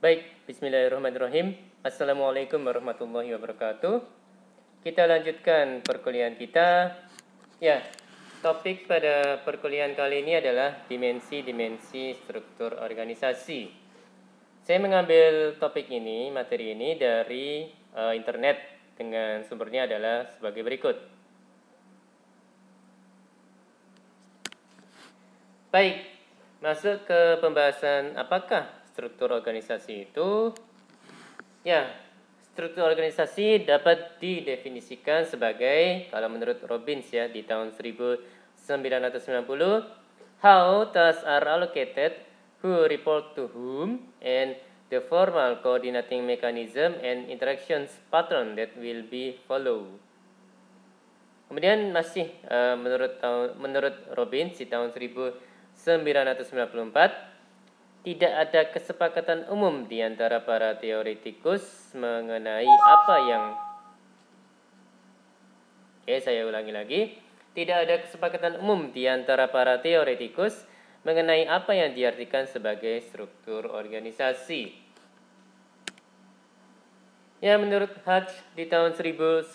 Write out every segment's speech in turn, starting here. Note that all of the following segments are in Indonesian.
Baik, bismillahirrahmanirrahim. Assalamualaikum warahmatullahi wabarakatuh. Kita lanjutkan perkuliahan kita. Ya, topik pada perkuliahan kali ini adalah dimensi-dimensi struktur organisasi. Saya mengambil topik ini, materi ini dari internet dengan sumbernya adalah sebagai berikut. Baik, masuk ke pembahasan apakah struktur organisasi itu. Ya, struktur organisasi dapat didefinisikan sebagai, kalau menurut Robbins ya, di tahun 1990, how tasks are allocated, who report to whom, and the formal coordinating mechanism and interactions pattern that will be followed. Kemudian masih menurut Robbins di tahun 1994, tidak ada kesepakatan umum di antara para teoretikus mengenai apa yang saya ulangi lagi. Tidak ada kesepakatan umum di antara para teoretikus mengenai apa yang diartikan sebagai struktur organisasi. Ya, menurut Hodge di tahun 1997,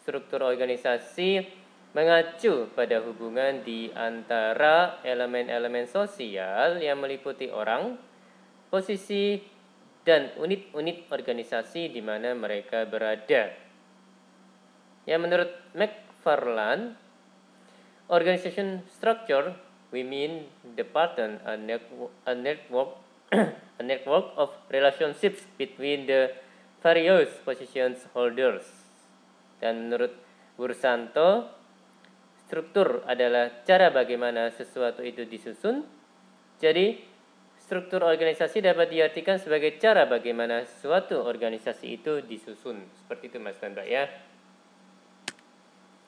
struktur organisasi mengacu pada hubungan di antara elemen-elemen sosial yang meliputi orang, posisi, dan unit-unit organisasi di mana mereka berada. Ya, menurut McFarland, organization structure, we mean the pattern, a network of relationships between the various positions holders. Dan menurut Bursanto, struktur adalah cara bagaimana sesuatu itu disusun. Jadi, struktur organisasi dapat diartikan sebagai cara bagaimana suatu organisasi itu disusun. Seperti itu Mas dan Mbak ya.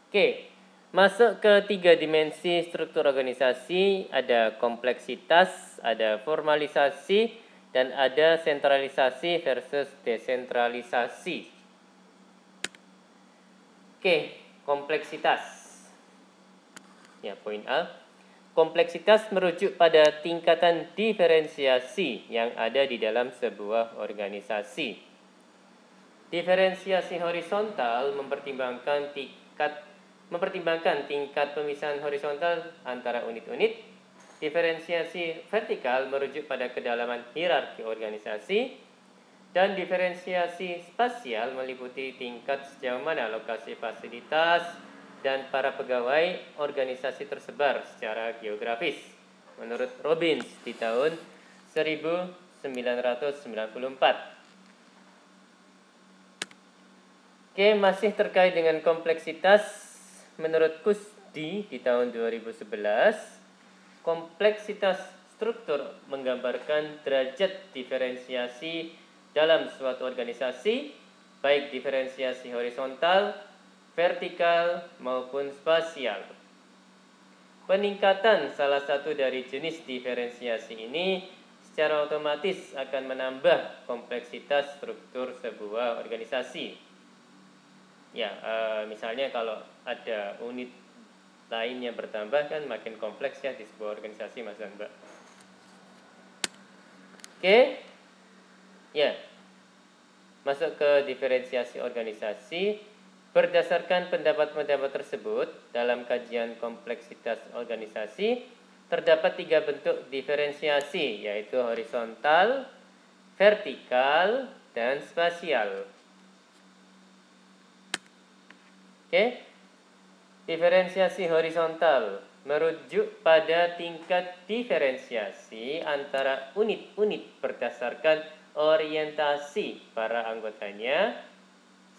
Oke, masuk ke 3 dimensi struktur organisasi. Ada kompleksitas, ada formalisasi, dan ada sentralisasi versus desentralisasi. Oke, kompleksitas. Ya, poin A. Kompleksitas merujuk pada tingkatan diferensiasi yang ada di dalam sebuah organisasi. Diferensiasi horizontal mempertimbangkan tingkat pemisahan horizontal antara unit-unit. Diferensiasi vertikal merujuk pada kedalaman hierarki organisasi. Dan diferensiasi spasial meliputi tingkat sejauh mana lokasi fasilitas dan para pegawai organisasi tersebar secara geografis. Menurut Robbins di tahun 1994. Oke, masih terkait dengan kompleksitas, menurut Kusdi di tahun 2011, kompleksitas struktur menggambarkan derajat diferensiasi dalam suatu organisasi, baik diferensiasi horizontal, vertikal, maupun spasial. Peningkatan salah satu dari jenis diferensiasi ini secara otomatis akan menambah kompleksitas struktur sebuah organisasi. Ya, misalnya kalau ada unit lain yang bertambah kan makin kompleks ya di sebuah organisasi Mas dan Mbak. Oke. Ya. Masuk ke diferensiasi organisasi. Berdasarkan pendapat-pendapat tersebut, dalam kajian kompleksitas organisasi terdapat 3 bentuk diferensiasi, yaitu horizontal, vertikal, dan spasial. Oke. Diferensiasi horizontal merujuk pada tingkat diferensiasi antara unit-unit berdasarkan orientasi para anggotanya,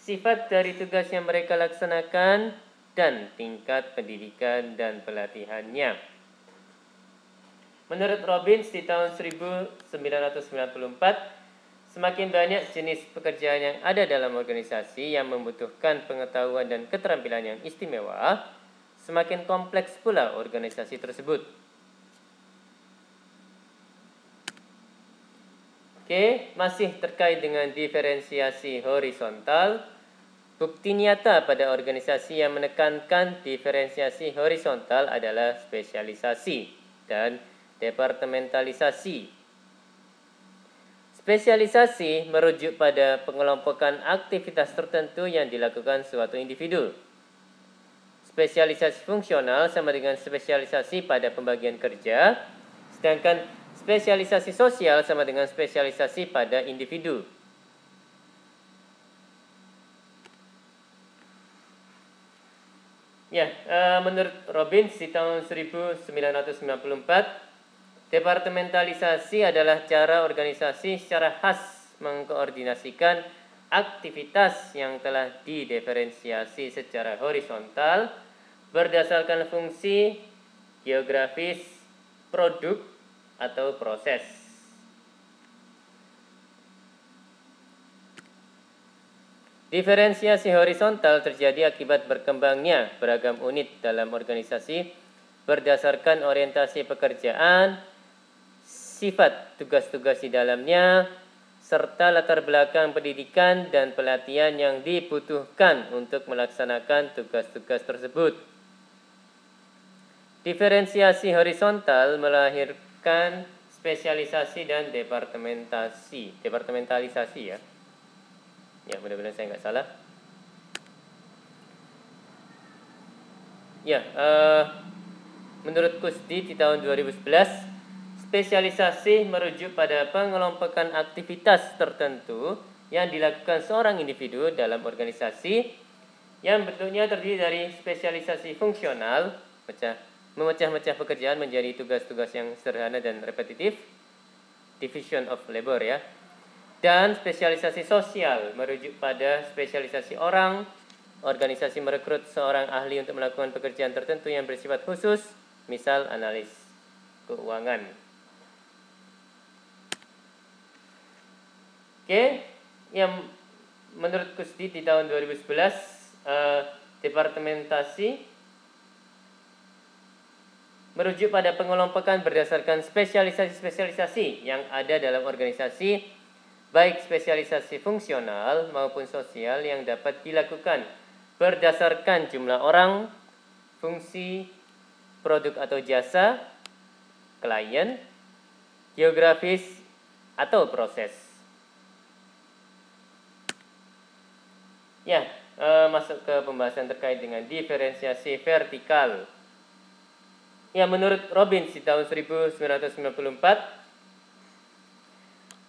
sifat dari tugas yang mereka laksanakan, dan tingkat pendidikan dan pelatihannya. Menurut Robbins di tahun 1994, semakin banyak jenis pekerjaan yang ada dalam organisasi yang membutuhkan pengetahuan dan keterampilan yang istimewa, semakin kompleks pula organisasi tersebut. Oke, masih terkait dengan diferensiasi horizontal. Bukti nyata pada organisasi yang menekankan diferensiasi horizontal adalah spesialisasi dan departementalisasi. Spesialisasi merujuk pada pengelompokan aktivitas tertentu yang dilakukan suatu individu. Spesialisasi fungsional sama dengan spesialisasi pada pembagian kerja, sedangkan spesialisasi sosial sama dengan spesialisasi pada individu. Ya, menurut Robbins di tahun 1994, departementalisasi adalah cara organisasi secara khas mengkoordinasikan aktivitas yang telah didiferensiasi secara horizontal berdasarkan fungsi, geografis, produk, atau proses. Diferensiasi horizontal terjadi akibat berkembangnya beragam unit dalam organisasi berdasarkan orientasi pekerjaan, sifat tugas-tugas di dalamnya, serta latar belakang pendidikan dan pelatihan yang dibutuhkan untuk melaksanakan tugas-tugas tersebut. Diferensiasi horizontal melahirkan spesialisasi dan departementalisasi ya. Ya, mudah-mudahan saya nggak salah. Ya, menurut Kusdi di tahun 2011, spesialisasi merujuk pada pengelompokan aktivitas tertentu yang dilakukan seorang individu dalam organisasi yang bentuknya terdiri dari spesialisasi fungsional, memecah-mecah pekerjaan menjadi tugas-tugas yang sederhana dan repetitif, division of labor ya. Dan spesialisasi sosial merujuk pada spesialisasi orang, organisasi merekrut seorang ahli untuk melakukan pekerjaan tertentu yang bersifat khusus, misal analis keuangan. Oke, yang menurut Kusdi di tahun 2011, departementasi merujuk pada pengelompokan berdasarkan spesialisasi-spesialisasi yang ada dalam organisasi, baik spesialisasi fungsional maupun sosial yang dapat dilakukan berdasarkan jumlah orang, fungsi, produk atau jasa, klien, geografis, atau proses. Ya, masuk ke pembahasan terkait dengan diferensiasi vertikal. Ya, menurut Robbins di tahun 1994,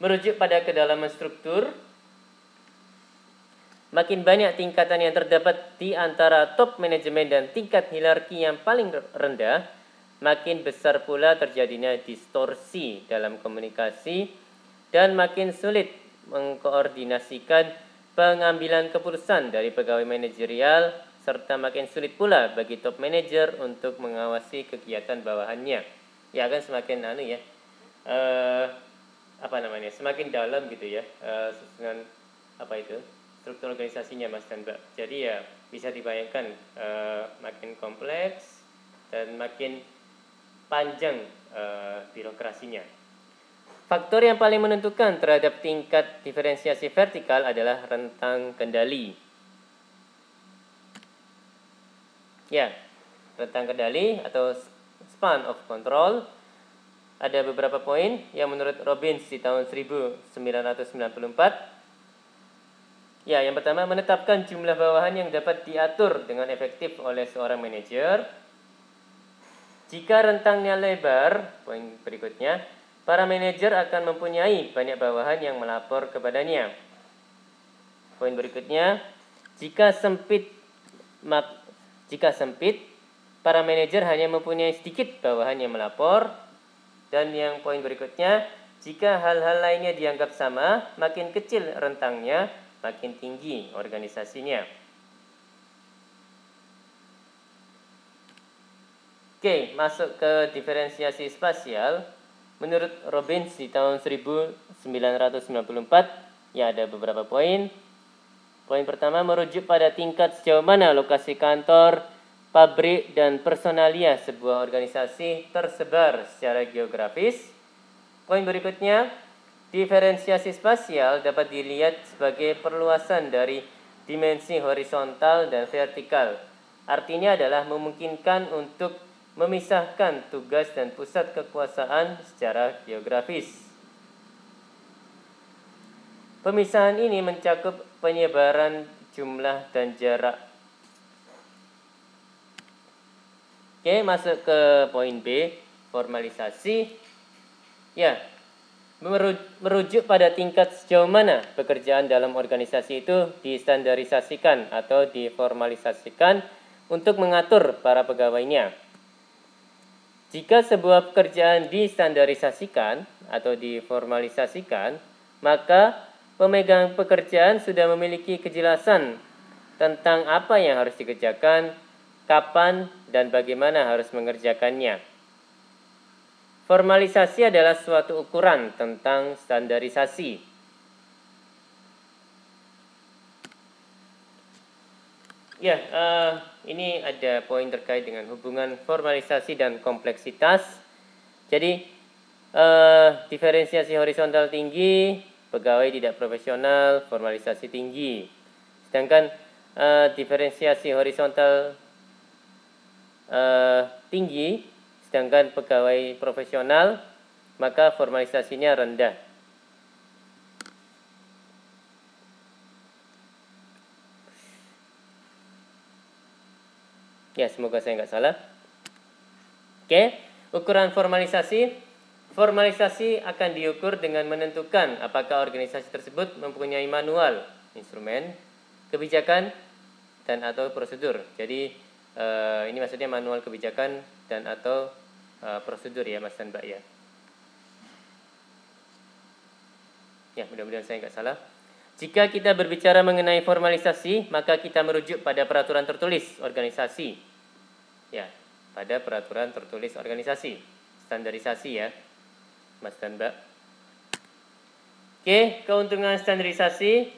merujuk pada kedalaman struktur, makin banyak tingkatan yang terdapat di antara top manajemen dan tingkat hierarki yang paling rendah, makin besar pula terjadinya distorsi dalam komunikasi dan makin sulit mengkoordinasikan pengambilan keputusan dari pegawai manajerial, serta makin sulit pula bagi top manager untuk mengawasi kegiatan bawahannya. Ya kan semakin semakin dalam gitu ya, susunan struktur organisasinya Mas dan Mbak. Jadi ya bisa dibayangkan makin kompleks dan makin panjang birokrasinya. Faktor yang paling menentukan terhadap tingkat diferensiasi vertikal adalah rentang kendali. Ya, rentang kendali atau span of control. Ada beberapa poin yang menurut Robbins di tahun 1994. Ya, yang pertama, menetapkan jumlah bawahan yang dapat diatur dengan efektif oleh seorang manajer. Jika rentangnya lebar, poin berikutnya, para manajer akan mempunyai banyak bawahan yang melapor kepadanya. Poin berikutnya, jika sempit, para manajer hanya mempunyai sedikit bawahan yang melapor. Dan yang poin berikutnya, jika hal-hal lainnya dianggap sama, makin kecil rentangnya, makin tinggi organisasinya. Oke, masuk ke diferensiasi spasial. Menurut Robbins di tahun 1994, ya ada beberapa poin. Poin pertama merujuk pada tingkat sejauh mana lokasi kantor, pabrik, dan personalia sebuah organisasi tersebar secara geografis. Poin berikutnya, diferensiasi spasial dapat dilihat sebagai perluasan dari dimensi horizontal dan vertikal. Artinya adalah memungkinkan untuk memisahkan tugas dan pusat kekuasaan secara geografis. Pemisahan ini mencakup penyebaran jumlah dan jarak. Oke, masuk ke poin B, formalisasi. Ya, merujuk pada tingkat sejauh mana pekerjaan dalam organisasi itu distandarisasikan atau diformalisasikan untuk mengatur para pegawainya. Jika sebuah pekerjaan distandarisasikan atau diformalisasikan, maka pemegang pekerjaan sudah memiliki kejelasan tentang apa yang harus dikerjakan, kapan, dan bagaimana harus mengerjakannya. Formalisasi adalah suatu ukuran tentang standarisasi. Ya, ini ada poin terkait dengan hubungan formalisasi dan kompleksitas. Jadi, diferensiasi horizontal tinggi, pegawai tidak profesional, formalisasi tinggi. Sedangkan diferensiasi horizontal tinggi, sedangkan pegawai profesional, maka formalisasinya rendah. Ya, semoga saya nggak salah. Oke, ukuran formalisasi. Formalisasi akan diukur dengan menentukan apakah organisasi tersebut mempunyai manual, instrumen, kebijakan, dan atau prosedur. Jadi, ini maksudnya manual kebijakan dan atau prosedur ya Mas dan Mbak ya. Ya, mudah-mudahan saya nggak salah. Jika kita berbicara mengenai formalisasi, maka kita merujuk pada peraturan tertulis organisasi. Ya, pada peraturan tertulis organisasi. Standarisasi ya, Mas dan Mbak. Oke, keuntungan standarisasi.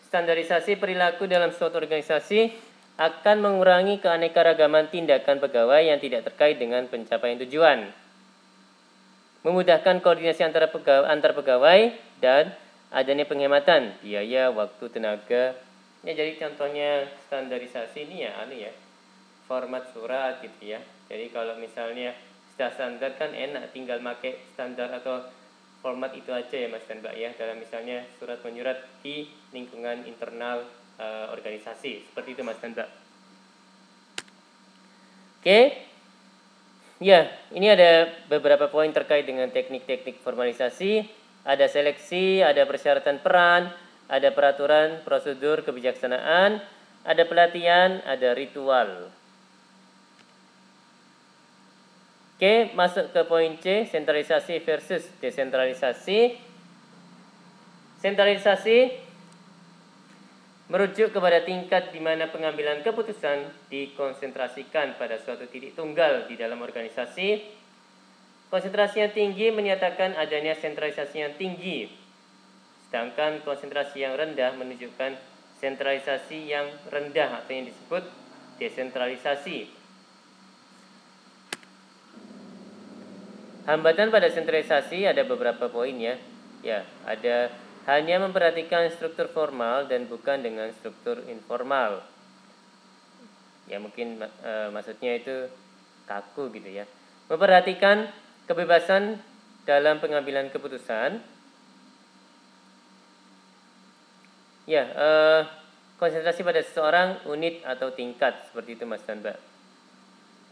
Standarisasi perilaku dalam suatu organisasi akan mengurangi keanekaragaman tindakan pegawai yang tidak terkait dengan pencapaian tujuan. Memudahkan koordinasi antar pegawai dan adanya penghematan biaya, waktu, tenaga. Ya, jadi contohnya standarisasi ini ya, format surat gitu ya. Jadi kalau misalnya sudah standar kan enak, tinggal pakai standar atau format itu aja ya Mas dan Mbak ya. Dalam misalnya surat menyurat di lingkungan internal organisasi, seperti itu Mas dan Mbak. Oke. Ya, ini ada beberapa poin terkait dengan teknik-teknik formalisasi. Ada seleksi, ada persyaratan peran, ada peraturan, prosedur, kebijaksanaan, ada pelatihan, ada ritual. Oke, masuk ke poin C, sentralisasi versus desentralisasi. Sentralisasi merujuk kepada tingkat di mana pengambilan keputusan dikonsentrasikan pada suatu titik tunggal di dalam organisasi. Konsentrasi yang tinggi menyatakan adanya sentralisasi yang tinggi, sedangkan konsentrasi yang rendah menunjukkan sentralisasi yang rendah atau yang disebut desentralisasi. Hambatan pada sentralisasi ada beberapa poin ya. Ya, ada hanya memperhatikan struktur formal dan bukan dengan struktur informal. Ya mungkin maksudnya itu kaku gitu ya. Memperhatikan kebebasan dalam pengambilan keputusan. Ya, konsentrasi pada seseorang, unit atau tingkat, seperti itu Mas dan Mbak.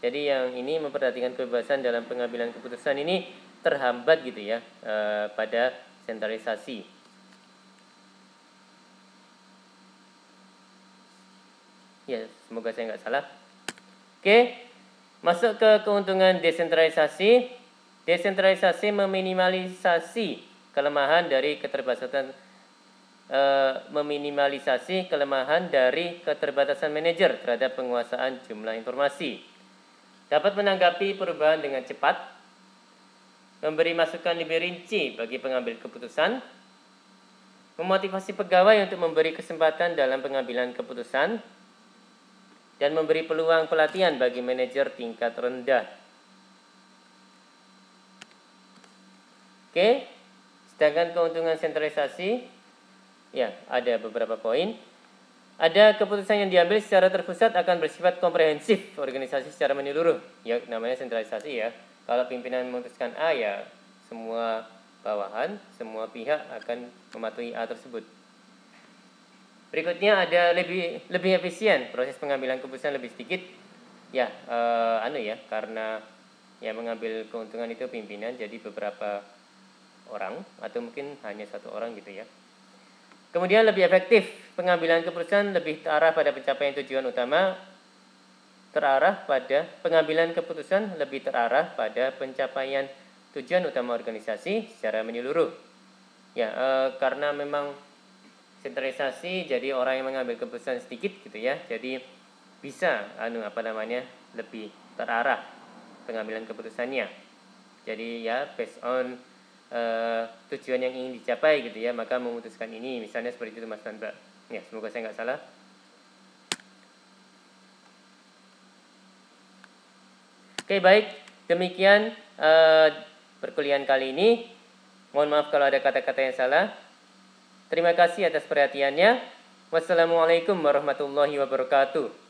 Jadi yang ini memperhatikan kebebasan dalam pengambilan keputusan ini terhambat gitu ya pada sentralisasi. Ya, semoga saya nggak salah. Oke, masuk ke keuntungan desentralisasi. Desentralisasi meminimalisasi kelemahan dari keterbatasan manajer terhadap penguasaan jumlah informasi. Dapat menanggapi perubahan dengan cepat, memberi masukan lebih rinci bagi pengambil keputusan, memotivasi pegawai untuk memberi kesempatan dalam pengambilan keputusan, dan memberi peluang pelatihan bagi manajer tingkat rendah. Oke, sedangkan keuntungan sentralisasi, ya ada beberapa poin. Ada keputusan yang diambil secara terpusat akan bersifat komprehensif organisasi secara menyeluruh. Ya namanya sentralisasi ya. Kalau pimpinan memutuskan A ya semua bawahan, semua pihak akan mematuhi A tersebut. Berikutnya ada lebih efisien, proses pengambilan keputusan lebih sedikit. Ya, karena yang mengambil keuntungan itu pimpinan, jadi beberapa orang atau mungkin hanya satu orang gitu ya. Kemudian lebih efektif, pengambilan keputusan lebih terarah pada pencapaian tujuan utama, pengambilan keputusan lebih terarah pada pencapaian tujuan utama organisasi secara menyeluruh. Ya, karena memang sentralisasi, jadi orang yang mengambil keputusan sedikit gitu ya, jadi bisa lebih terarah pengambilan keputusannya. Jadi ya based on tujuan yang ingin dicapai gitu ya, maka memutuskan ini, misalnya seperti itu Mas dan Mbak. Ya, semoga saya nggak salah. Oke, baik, demikian perkuliahan kali ini. Mohon maaf kalau ada kata-kata yang salah. Terima kasih atas perhatiannya. Wassalamualaikum warahmatullahi wabarakatuh.